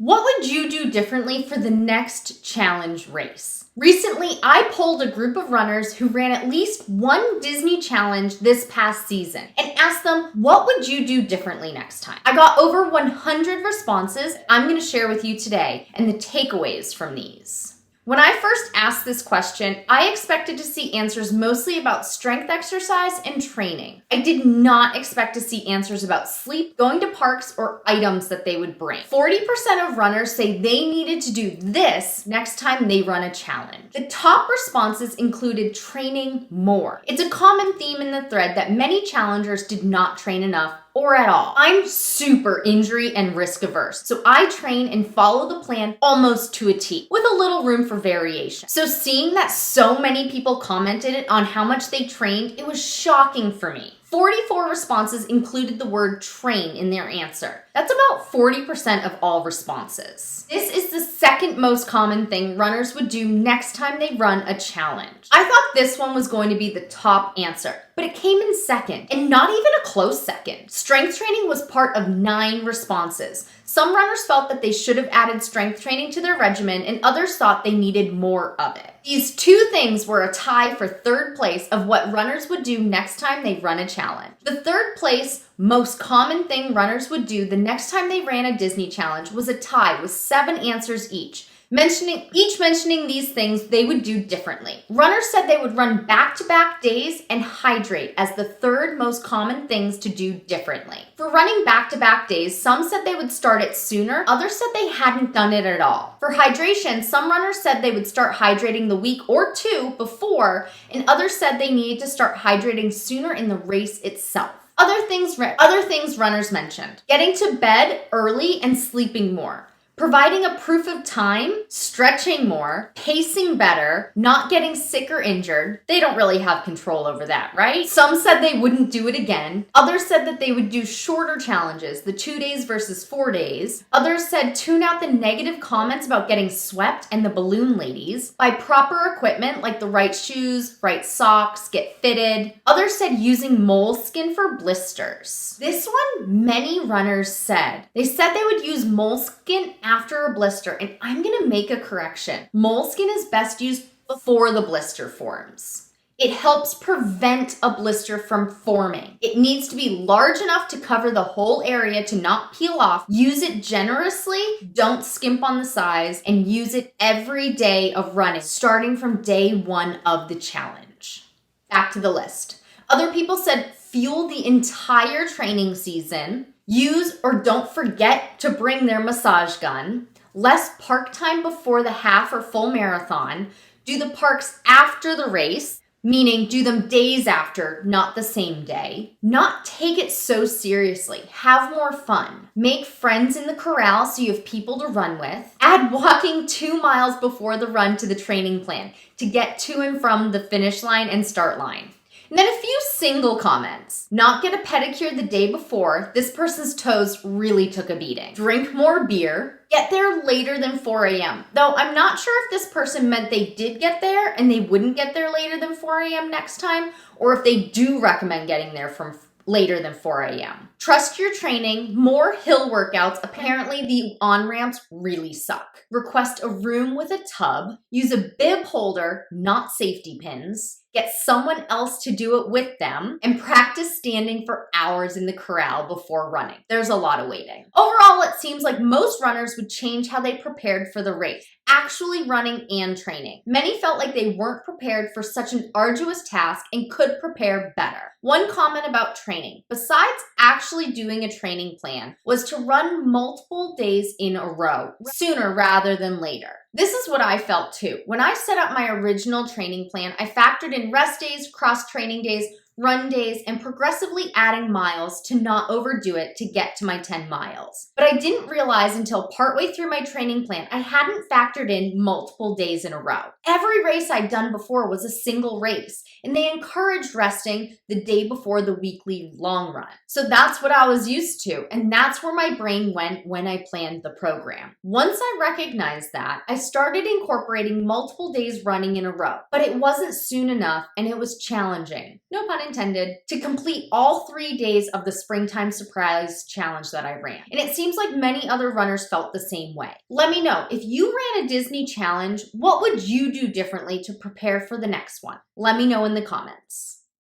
What would you do differently for the next challenge race? Recently, I polled a group of runners who ran at least one Disney challenge this past season and asked them, what would you do differently next time? I got over 100 responses I'm going to share with you today and the takeaways from these. When I first asked this question, I expected to see answers mostly about strength exercise and training. I did not expect to see answers about sleep, going to parks, or items that they would bring. 40% of runners say they needed to do this next time they run a challenge. The top responses included training more. It's a common theme in the thread that many challengers did not train enough or at all. I'm super injury and risk averse, so I train and follow the plan almost to a T, with a little room for variation. So seeing that so many people commented on how much they trained, it was shocking for me. 44 responses included the word train in their answer. That's about 40% of all responses. This is the second most common thing runners would do next time they run a challenge. I thought this one was going to be the top answer, but it came in second, and not even a close second. Strength training was part of 9 responses. Some runners felt that they should have added strength training to their regimen, and others thought they needed more of it. These two things were a tie for third place of what runners would do next time they run a challenge. The third place most common thing runners would do the next time they ran a Disney challenge was a tie with 7 answers each. Mentioning these things they would do differently. Runners said they would run back-to-back days and hydrate as the third most common things to do differently. For running back-to-back days, some said they would start it sooner, others said they hadn't done it at all. For hydration, some runners said they would start hydrating the week or 2 before, and others said they needed to start hydrating sooner in the race itself. Other things runners mentioned: getting to bed early and sleeping more, providing a proof of time, stretching more, pacing better, not getting sick or injured. They don't really have control over that, right? Some said they wouldn't do it again. Others said that they would do shorter challenges, the 2 days versus 4 days. Others said tune out the negative comments about getting swept and the balloon ladies. Buy proper equipment like the right shoes, right socks, get fitted. Others said using moleskin for blisters. This one, many runners said. They said they would use moleskin after a blister, and I'm gonna make a correction. Moleskin is best used before the blister forms. It helps prevent a blister from forming. It needs to be large enough to cover the whole area to not peel off. Use it generously, don't skimp on the size, and use it every day of running, starting from day 1 of the challenge. Back to the list. Other people said fuel the entire training season, use or don't forget to bring their massage gun, less park time before the half or full marathon, do the parks after the race, meaning do them days after, not the same day, not take it so seriously, have more fun, make friends in the corral so you have people to run with, add walking 2 miles before the run to the training plan to get to and from the finish line and start line. And then a few single comments. Not get a pedicure the day before. This person's toes really took a beating. Drink more beer. Get there later than 4 a.m. Though I'm not sure if this person meant they did get there and they wouldn't get there later than 4 a.m. next time, or if they do recommend getting there from later than 4 a.m. Trust your training, more hill workouts. Apparently the on-ramps really suck. Request a room with a tub. Use a bib holder, not safety pins. Get someone else to do it with them, and practice standing for hours in the corral before running. There's a lot of waiting. Overall, it seems like most runners would change how they prepared for the race, actually running and training. Many felt like they weren't prepared for such an arduous task and could prepare better. One comment about training, besides actually doing a training plan, was to run multiple days in a row, sooner rather than later. This is what I felt too. When I set up my original training plan, I factored in rest days, cross-training days, run days, and progressively adding miles to not overdo it to get to my 10 miles. But I didn't realize until partway through my training plan, I hadn't factored in multiple days in a row. Every race I'd done before was a single race, and they encouraged resting the day before the weekly long run. So that's what I was used to, and that's where my brain went when I planned the program. Once I recognized that, I started incorporating multiple days running in a row, but it wasn't soon enough and it was challenging. No pun pun intended, to complete all 3 days of the Springtime Surprise Challenge that I ran. And it seems like many other runners felt the same way. Let me know, if you ran a Disney challenge, what would you do differently to prepare for the next one? Let me know in the comments.